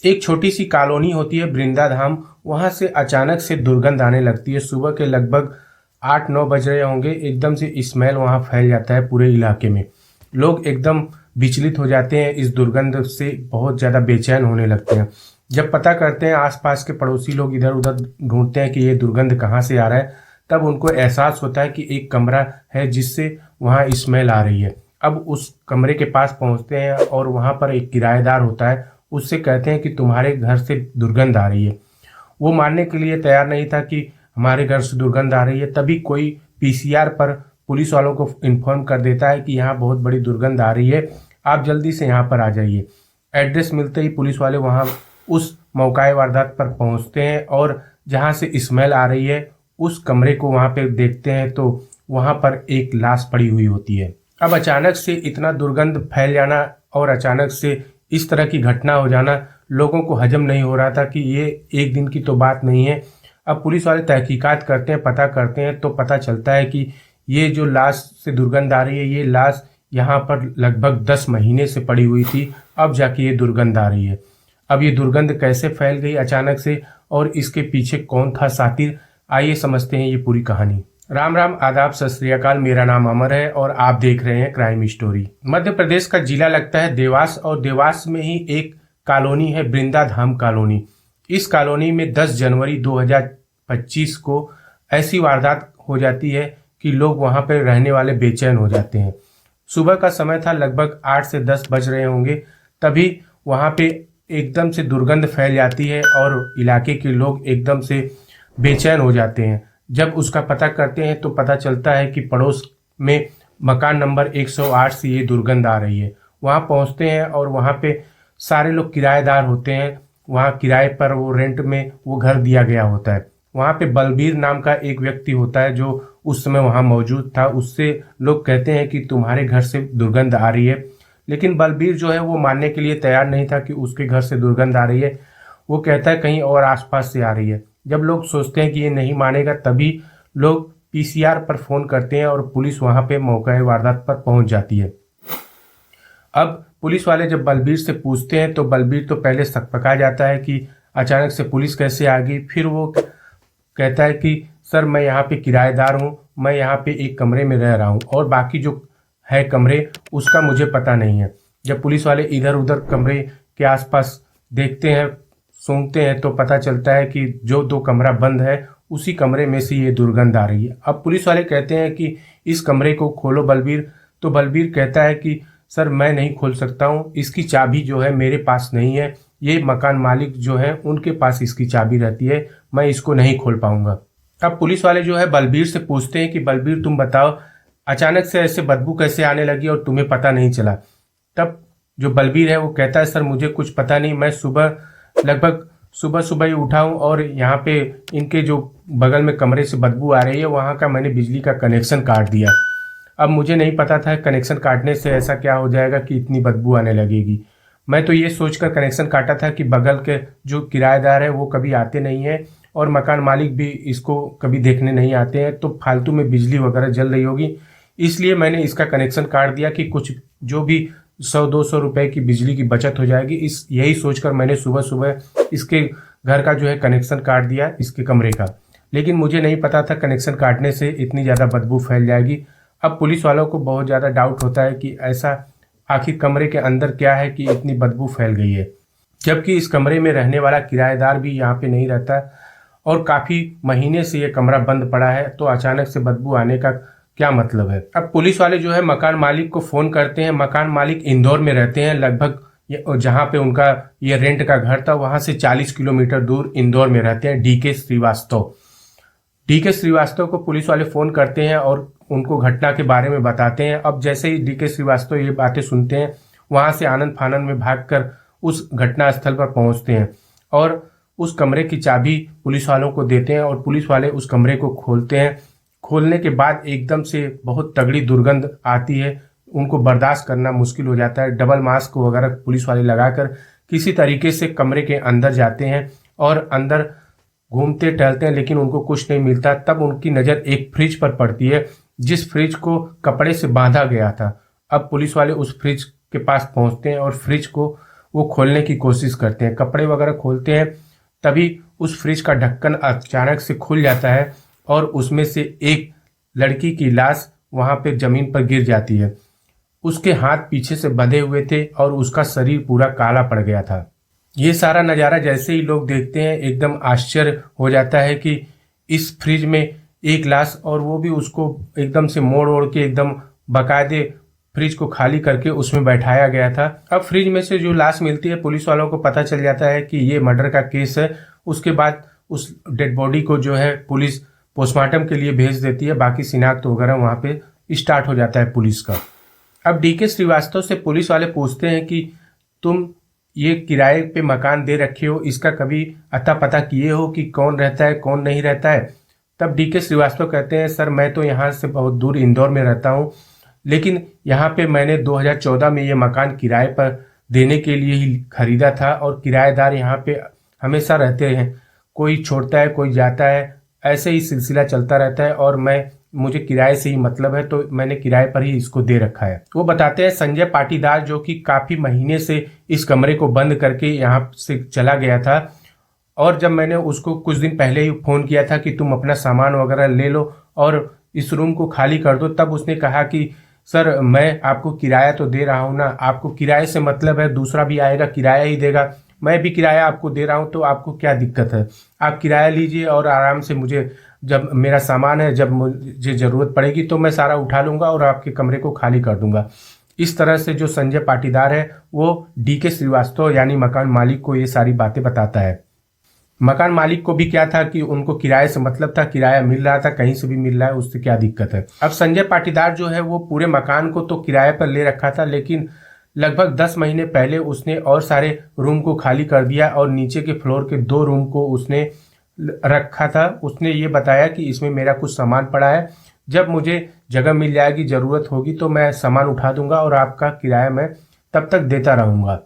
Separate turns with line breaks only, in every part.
एक छोटी सी कॉलोनी होती है वृंदा धाम। वहां से अचानक से दुर्गंध आने लगती है। सुबह के लगभग 8-9 बज रहे होंगे। एकदम से स्मेल वहां फैल जाता है पूरे इलाके में। लोग एकदम विचलित हो जाते हैं, इस दुर्गंध से बहुत ज़्यादा बेचैन होने लगते हैं। जब पता करते हैं, आसपास के पड़ोसी लोग इधर उधर ढूंढते हैं कि ये दुर्गंध कहाँ से आ रहा है। तब उनको एहसास होता है कि एक कमरा है जिससे वहाँ स्मेल आ रही है। अब उस कमरे के पास पहुँचते हैं और वहाँ पर एक किराएदार होता है। उससे कहते हैं कि तुम्हारे घर से दुर्गंध आ रही है। वो मानने के लिए तैयार नहीं था कि हमारे घर से दुर्गंध आ रही है। तभी कोई पीसीआर पर पुलिस वालों को इन्फॉर्म कर देता है कि यहाँ बहुत बड़ी दुर्गंध आ रही है, आप जल्दी से यहाँ पर आ जाइए। एड्रेस मिलते ही पुलिस वाले वहाँ उस मौकाए वारदात पर पहुँचते हैं और जहाँ से स्मेल आ रही है उस कमरे को वहाँ पे देखते हैं तो वहाँ पर एक लाश पड़ी हुई होती है। अब अचानक से इतना दुर्गंध फैल जाना और अचानक से इस तरह की घटना हो जाना लोगों को हजम नहीं हो रहा था कि ये एक दिन की तो बात नहीं है। अब पुलिस वाले तहकीकात करते हैं, पता करते हैं तो पता चलता है कि ये जो लाश से दुर्गंध आ रही है, ये लाश यहाँ पर लगभग 10 महीने से पड़ी हुई थी। अब जाके ये दुर्गंध आ रही है। अब ये दुर्गंध कैसे फैल गई अचानक से और इसके पीछे कौन था सातिर, आइए समझते हैं ये पूरी कहानी। राम राम, आदाब, सत श्री अकाल। मेरा नाम अमर है और आप देख रहे हैं क्राइम स्टोरी। मध्य प्रदेश का जिला लगता है देवास और देवास में ही एक कॉलोनी है वृंदा धाम कॉलोनी। इस कॉलोनी में 10 जनवरी 2025 को ऐसी वारदात हो जाती है कि लोग वहां पर रहने वाले बेचैन हो जाते हैं। सुबह का समय था, लगभग 8 से 10 बज रहे होंगे। तभी वहां पे एकदम से दुर्गंध फैल जाती है और इलाके के लोग एकदम से बेचैन हो जाते हैं। जब उसका पता करते हैं तो पता चलता है कि पड़ोस में मकान नंबर 108 से ये दुर्गंध आ रही है। वहाँ पहुँचते हैं और वहाँ पे सारे लोग किराएदार होते हैं। वहाँ किराए पर वो रेंट में वो घर दिया गया होता है। वहाँ पे बलबीर नाम का एक व्यक्ति होता है जो उस समय वहाँ मौजूद था। उससे लोग कहते हैं कि तुम्हारे घर से दुर्गंध आ रही है, लेकिन बलबीर जो है वो मानने के लिए तैयार नहीं था कि उसके घर से दुर्गंध आ रही है। वो कहता है कहीं और आसपास से आ रही है। जब लोग सोचते हैं कि ये नहीं मानेगा, तभी लोग पीसीआर पर फोन करते हैं और पुलिस वहां पे मौका वारदात पर पहुंच जाती है। अब पुलिस वाले जब बलबीर से पूछते हैं तो बलबीर तो पहले सकपका जाता है कि अचानक से पुलिस कैसे आ गई। फिर वो कहता है कि सर, मैं यहाँ पे किराएदार हूँ, मैं यहाँ पे एक कमरे में रह रहा हूँ और बाकी जो है कमरे उसका मुझे पता नहीं है। जब पुलिस वाले इधर उधर कमरे के आसपास देखते हैं, सूंघते हैं तो पता चलता है कि जो 2 कमरा बंद है उसी कमरे में से ये दुर्गंध आ रही है। अब पुलिस वाले कहते हैं कि इस कमरे को खोलो बलबीर। तो बलबीर कहता है कि सर, मैं नहीं खोल सकता हूँ, इसकी चाबी जो है मेरे पास नहीं है, ये मकान मालिक जो है उनके पास इसकी चाबी रहती है, मैं इसको नहीं खोल पाऊंगा। अब पुलिस वाले जो है बलबीर से पूछते हैं कि बलबीर तुम बताओ, अचानक से ऐसे बदबू कैसे आने लगी और तुम्हें पता नहीं चला। तब जो बलबीर है वो कहता है सर, मुझे कुछ पता नहीं, मैं लगभग सुबह ही उठा हूँ और यहाँ पे इनके जो बगल में कमरे से बदबू आ रही है वहाँ का मैंने बिजली का कनेक्शन काट दिया। अब मुझे नहीं पता था कनेक्शन काटने से ऐसा क्या हो जाएगा कि इतनी बदबू आने लगेगी। मैं तो ये सोचकर कनेक्शन काटा था कि बगल के जो किराएदार है वो कभी आते नहीं है और मकान मालिक भी इसको कभी देखने नहीं आते हैं, तो फालतू में बिजली वगैरह जल रही होगी, इसलिए मैंने इसका कनेक्शन काट दिया कि कुछ जो भी 100-200 रुपए की बिजली की बचत हो जाएगी। यही सोचकर मैंने सुबह सुबह इसके घर का जो है कनेक्शन काट दिया, इसके कमरे का। लेकिन मुझे नहीं पता था कनेक्शन काटने से इतनी ज़्यादा बदबू फैल जाएगी। अब पुलिस वालों को बहुत ज़्यादा डाउट होता है कि ऐसा आखिर कमरे के अंदर क्या है कि इतनी बदबू फैल गई है, जबकि इस कमरे में रहने वाला किराएदार भी यहाँ पे नहीं रहता और काफ़ी महीने से ये कमरा बंद पड़ा है, तो अचानक से बदबू आने का क्या मतलब है। अब पुलिस वाले जो है मकान मालिक को फ़ोन करते हैं। मकान मालिक इंदौर में रहते हैं, लगभग जहाँ पे उनका ये रेंट का घर था वहाँ से 40 किलोमीटर दूर इंदौर में रहते हैं डीके श्रीवास्तव को पुलिस वाले फ़ोन करते हैं और उनको घटना के बारे में बताते हैं। अब जैसे ही डीके श्रीवास्तव ये बातें सुनते हैं, वहाँ से आनंद फानंद में भागकर उस घटना स्थल पर पहुँचते हैं और उस कमरे की चाबी पुलिस वालों को देते हैं और पुलिस वाले उस कमरे को खोलते हैं। खोलने के बाद एकदम से बहुत तगड़ी दुर्गंध आती है, उनको बर्दाश्त करना मुश्किल हो जाता है। डबल मास्क वगैरह पुलिस वाले लगाकर किसी तरीके से कमरे के अंदर जाते हैं और अंदर घूमते टहलते हैं, लेकिन उनको कुछ नहीं मिलता। तब उनकी नज़र एक फ्रिज पर पड़ती है, जिस फ्रिज को कपड़े से बांधा गया था। अब पुलिस वाले उस फ्रिज के पास पहुंचते हैं और फ्रिज को वो खोलने की कोशिश करते हैं, कपड़े वगैरह खोलते हैं, तभी उस फ्रिज का ढक्कन अचानक से खुल जाता है और उसमें से एक लड़की की लाश वहां पे जमीन पर गिर जाती है। उसके हाथ पीछे से बंधे हुए थे और उसका शरीर पूरा काला पड़ गया था। ये सारा नज़ारा जैसे ही लोग देखते हैं एकदम आश्चर्य हो जाता है कि इस फ्रिज में एक लाश, और वो भी उसको एकदम से मोड़ ओड़ के एकदम बाकायदे फ्रिज को खाली करके उसमें बैठाया गया था। अब फ्रिज में से जो लाश मिलती है, पुलिस वालों को पता चल जाता है कि ये मर्डर का केस है। उसके बाद उस डेड बॉडी को जो है पुलिस पोस्टमार्टम के लिए भेज देती है। बाकी शिनाख्त वगैरह वहाँ पे स्टार्ट हो जाता है पुलिस का। अब डीके श्रीवास्तव से पुलिस वाले पूछते हैं कि तुम ये किराए पे मकान दे रखे हो, इसका कभी अता पता किए हो कि कौन रहता है कौन नहीं रहता है? तब डीके श्रीवास्तव कहते हैं, सर मैं तो यहाँ से बहुत दूर इंदौर में रहता हूँ, लेकिन यहाँ पे मैंने 2014 में ये मकान किराए पर देने के लिए ही खरीदा था और किराएदार यहाँ पे हमेशा रहते हैं, कोई छोड़ता है कोई जाता है, ऐसे ही सिलसिला चलता रहता है और मुझे किराए से ही मतलब है, तो मैंने किराए पर ही इसको दे रखा है। वो बताते हैं संजय पाटीदार जो कि काफ़ी महीने से इस कमरे को बंद करके यहाँ से चला गया था, और जब मैंने उसको कुछ दिन पहले ही फ़ोन किया था कि तुम अपना सामान वगैरह ले लो और इस रूम को खाली कर दो, तब उसने कहा कि सर मैं आपको किराया तो दे रहा हूँ ना, आपको किराए से मतलब है, दूसरा भी आएगा किराया ही देगा, मैं भी किराया आपको दे रहा हूँ, तो आपको क्या दिक्कत है? आप किराया लीजिए और आराम से मुझे, जब मेरा सामान है, जब मुझे ज़रूरत पड़ेगी तो मैं सारा उठा लूँगा और आपके कमरे को खाली कर दूँगा। इस तरह से जो संजय पाटीदार है वो डीके श्रीवास्तव यानी मकान मालिक को ये सारी बातें बताता है। मकान मालिक को भी क्या था कि उनको किराए से मतलब था, किराया मिल रहा था, कहीं से भी मिल रहा है, उससे क्या दिक्कत है। अब संजय पाटीदार जो है वो पूरे मकान को तो किराए पर ले रखा था, लेकिन लगभग 10 महीने पहले उसने और सारे रूम को खाली कर दिया और नीचे के फ्लोर के 2 रूम को उसने रखा था। उसने ये बताया कि इसमें मेरा कुछ सामान पड़ा है, जब मुझे जगह मिल जाएगी, ज़रूरत होगी तो मैं सामान उठा दूंगा और आपका किराया मैं तब तक देता रहूँगा।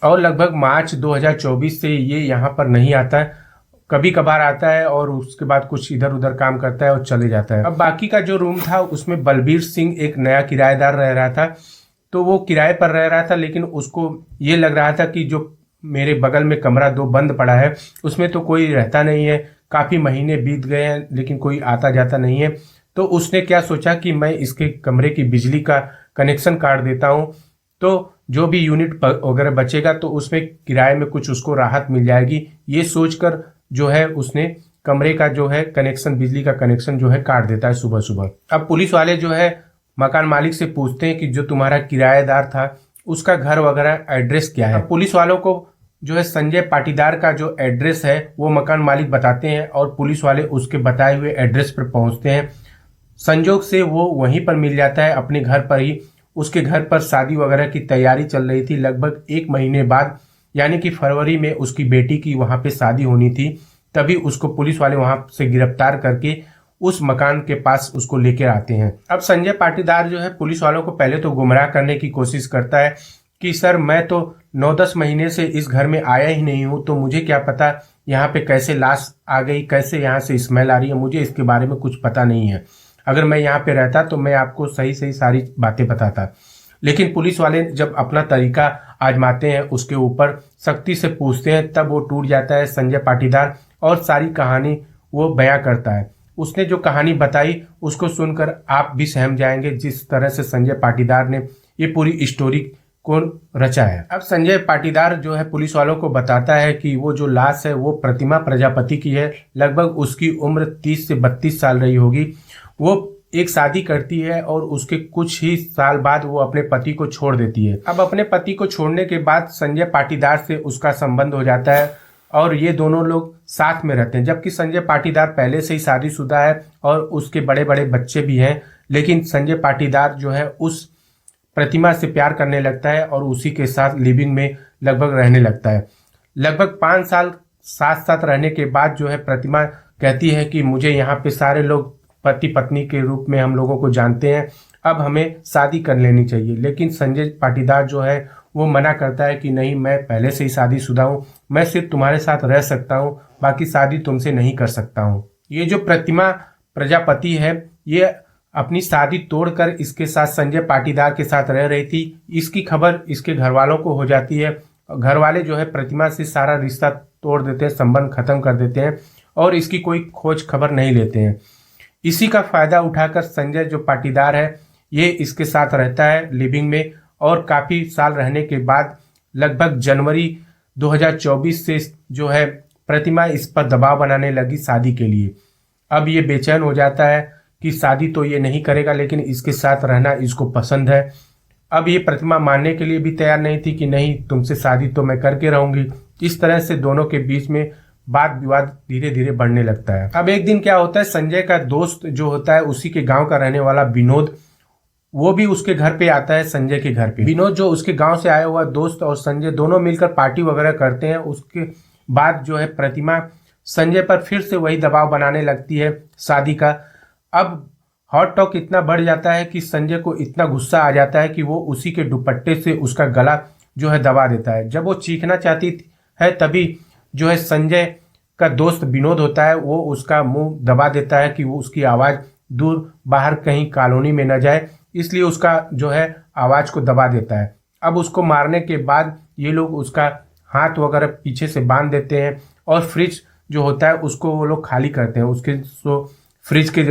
और लगभग मार्च 2024 से ये यहाँ पर नहीं आता है, कभी कभार आता है और उसके बाद कुछ इधर उधर काम करता है और चले जाता है। अब बाकी का जो रूम था उसमें बलबीर सिंह एक नया किराएदार रह रहा था, तो वो किराए पर रह रहा था, लेकिन उसको ये लग रहा था कि जो मेरे बगल में कमरा 2 बंद पड़ा है उसमें तो कोई रहता नहीं है, काफ़ी महीने बीत गए हैं लेकिन कोई आता जाता नहीं है, तो उसने क्या सोचा कि मैं इसके कमरे की बिजली का कनेक्शन काट देता हूँ, तो जो भी यूनिट वगैरह बचेगा तो उसमें किराए में कुछ उसको राहत मिल जाएगी। ये सोचकर जो है उसने कमरे का जो है कनेक्शन, बिजली का कनेक्शन जो है काट देता है सुबह सुबह। अब पुलिस वाले जो है मकान मालिक से पूछते हैं कि जो तुम्हारा किराएदार था उसका घर वगैरह एड्रेस क्या है। पुलिस वालों को जो है संजय पाटीदार का जो एड्रेस है वो मकान मालिक बताते हैं और पुलिस वाले उसके बताए हुए एड्रेस पर पहुंचते हैं। संजोग से वो वहीं पर मिल जाता है, अपने घर पर ही। उसके घर पर शादी वगैरह की तैयारी चल रही थी। लगभग 1 महीने बाद यानी कि फरवरी में उसकी बेटी की वहाँ पे शादी होनी थी, तभी उसको पुलिस वाले वहाँ से गिरफ्तार करके उस मकान के पास उसको लेकर आते हैं। अब संजय पाटीदार जो है पुलिस वालों को पहले तो गुमराह करने की कोशिश करता है कि सर मैं तो 9-10 महीने से इस घर में आया ही नहीं हूँ, तो मुझे क्या पता यहाँ पे कैसे लाश आ गई, कैसे यहाँ से स्मेल आ रही है, मुझे इसके बारे में कुछ पता नहीं है। अगर मैं यहाँ पे रहता तो मैं आपको सही सही सारी बातें बताता। लेकिन पुलिस वाले जब अपना तरीका आजमाते हैं, उसके ऊपर सख्ती से पूछते हैं, तब वो टूट जाता है संजय पाटीदार और सारी कहानी वो बयां करता है। उसने जो कहानी बताई उसको सुनकर आप भी सहम जाएंगे, जिस तरह से संजय पाटीदार ने ये पूरी स्टोरी को रचा है। अब संजय पाटीदार जो है पुलिस वालों को बताता है कि वो जो लाश है वो प्रतिमा प्रजापति की है। लगभग उसकी उम्र 30 से 32 साल रही होगी। वो एक शादी करती है और उसके कुछ ही साल बाद वो अपने पति को छोड़ देती है। अब अपने पति को छोड़ने के बाद संजय पाटीदार से उसका संबंध हो जाता है और ये दोनों लोग साथ में रहते हैं, जबकि संजय पाटीदार पहले से ही शादीशुदा है और उसके बड़े बड़े बच्चे भी हैं। लेकिन संजय पाटीदार जो है उस प्रतिमा से प्यार करने लगता है और उसी के साथ लिविंग में लगभग रहने लगता है। लगभग 5 साल साथ साथ रहने के बाद जो है प्रतिमा कहती है कि मुझे यहाँ पे सारे लोग पति पत्नी के रूप में हम लोगों को जानते हैं, अब हमें शादी कर लेनी चाहिए। लेकिन संजय पाटीदार जो है वो मना करता है कि नहीं, मैं पहले से ही शादीशुदा हूँ, मैं सिर्फ तुम्हारे साथ रह सकता हूँ, बाकी शादी तुमसे नहीं कर सकता हूँ। ये जो प्रतिमा प्रजापति है ये अपनी शादी तोड़कर इसके साथ संजय पाटीदार के साथ रह रही थी। इसकी खबर इसके घर वालों को हो जाती है घर वाले जो है प्रतिमा से सारा रिश्ता तोड़ देते हैं, संबंध खत्म कर देते हैं और इसकी कोई खोज खबर नहीं लेते हैं। इसी का फायदा उठाकर संजय जो पाटीदार है ये इसके साथ रहता है लिविंग में, और काफ़ी साल रहने के बाद लगभग जनवरी 2024 से जो है प्रतिमा इस पर दबाव बनाने लगी शादी के लिए। अब ये बेचैन हो जाता है कि शादी तो ये नहीं करेगा लेकिन इसके साथ रहना इसको पसंद है। अब ये प्रतिमा मानने के लिए भी तैयार नहीं थी कि नहीं तुमसे शादी तो मैं करके रहूंगी। इस तरह से दोनों के बीच में वाद विवाद धीरे धीरे बढ़ने लगता है। अब एक दिन क्या होता है, संजय का दोस्त जो होता है उसी के गांव का रहने वाला विनोद, वो भी उसके घर पे आता है संजय के घर पे। विनोद जो उसके गांव से आया हुआ दोस्त और संजय दोनों मिलकर पार्टी वगैरह करते हैं। उसके बाद जो है प्रतिमा संजय पर फिर से वही दबाव बनाने लगती है शादी का। अब हॉट टॉक इतना बढ़ जाता है कि संजय को इतना गुस्सा आ जाता है कि वो उसी के दुपट्टे से उसका गला जो है दबा देता है। जब वो चीखना चाहती है तभी जो है संजय का दोस्त विनोद होता है वो उसका मुंह दबा देता है कि वो उसकी आवाज़ दूर बाहर कहीं कॉलोनी में न जाए, इसलिए उसका जो है आवाज़ को दबा देता है। अब उसको मारने के बाद ये लोग उसका हाथ वगैरह पीछे से बांध देते हैं और फ्रिज जो होता है उसको वो लोग खाली करते हैं। उसके जो फ्रिज के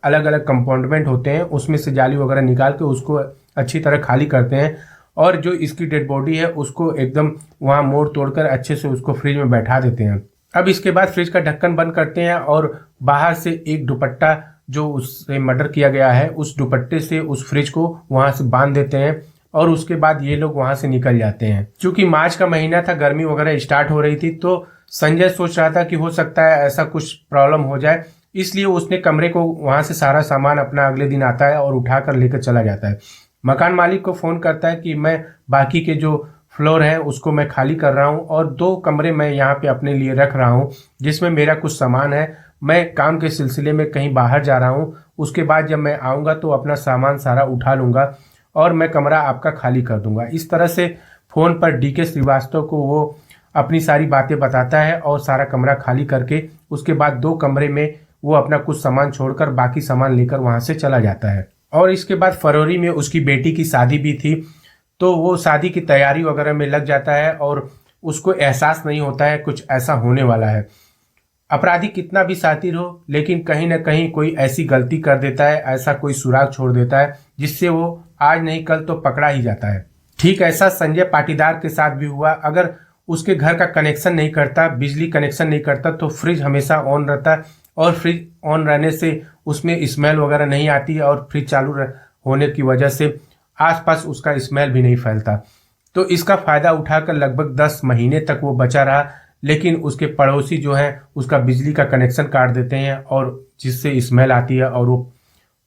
अलग अलग कंपार्टमेंट होते हैं उसमें से जाली वगैरह निकाल के उसको अच्छी तरह खाली करते हैं और जो इसकी डेड बॉडी है उसको एकदम वहाँ मोड़ तोड़कर अच्छे से उसको फ्रिज में बैठा देते हैं। अब इसके बाद फ्रिज का ढक्कन बंद करते हैं और बाहर से एक दुपट्टा जो उससे मर्डर किया गया है उस दुपट्टे से उस फ्रिज को वहाँ से बांध देते हैं और उसके बाद ये लोग वहाँ से निकल जाते हैं। क्योंकि मार्च का महीना था, गर्मी वगैरह स्टार्ट हो रही थी, तो संजय सोच रहा था कि हो सकता है ऐसा कुछ प्रॉब्लम हो जाए, इसलिए उसने कमरे को वहाँ से सारा सामान अपना अगले दिन आता है और उठाकर लेकर चला जाता है। मकान मालिक को फ़ोन करता है कि मैं बाकी के जो फ्लोर है उसको मैं खाली कर रहा हूँ और 2 कमरे मैं यहाँ पे अपने लिए रख रहा हूँ जिसमें मेरा कुछ सामान है। मैं काम के सिलसिले में कहीं बाहर जा रहा हूँ, उसके बाद जब मैं आऊँगा तो अपना सामान सारा उठा लूँगा और मैं कमरा आपका खाली कर दूँगा। इस तरह से फ़ोन पर डीके श्रीवास्तव को वो अपनी सारी बातें बताता है और सारा कमरा खाली करके उसके बाद 2 कमरे में वो अपना कुछ सामान छोड़कर बाकी सामान लेकर वहाँ से चला जाता है। और इसके बाद फरवरी में उसकी बेटी की शादी भी थी, तो वो शादी की तैयारी वगैरह में लग जाता है और उसको एहसास नहीं होता है कुछ ऐसा होने वाला है। अपराधी कितना भी शातिर हो लेकिन कहीं ना कहीं कोई ऐसी गलती कर देता है, ऐसा कोई सुराग छोड़ देता है जिससे वो आज नहीं कल तो पकड़ा ही जाता है। ठीक ऐसा संजय पाटीदार के साथ भी हुआ। अगर उसके घर का कनेक्शन नहीं करता, बिजली कनेक्शन नहीं करता, तो फ्रिज हमेशा ऑन रहता और फ्रिज ऑन रहने से उसमें स्मेल वगैरह नहीं आती और फ्रिज चालू होने की वजह से आसपास उसका स्मेल भी नहीं फैलता। तो इसका फ़ायदा उठाकर लगभग 10 महीने तक वो बचा रहा, लेकिन उसके पड़ोसी जो है उसका बिजली का कनेक्शन काट देते हैं और जिससे स्मेल आती है और वो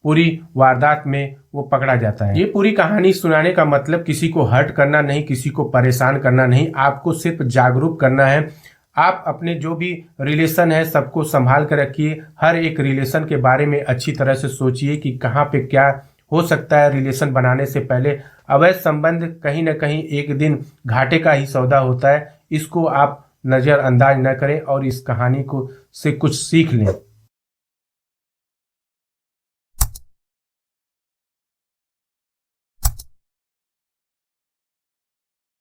पूरी वारदात में वो पकड़ा जाता है। ये पूरी कहानी सुनाने का मतलब किसी को हर्ट करना नहीं, किसी को परेशान करना नहीं, आपको सिर्फ जागरूक करना है। आप अपने जो भी रिलेशन है सबको संभाल कर रखिए। हर एक रिलेशन के बारे में अच्छी तरह से सोचिए कि कहाँ पे क्या हो सकता है। रिलेशन बनाने से पहले अवैध संबंध कहीं ना कहीं एक दिन घाटे का ही सौदा होता है, इसको आप नज़रअंदाज न करें और इस कहानी को से कुछ सीख लें।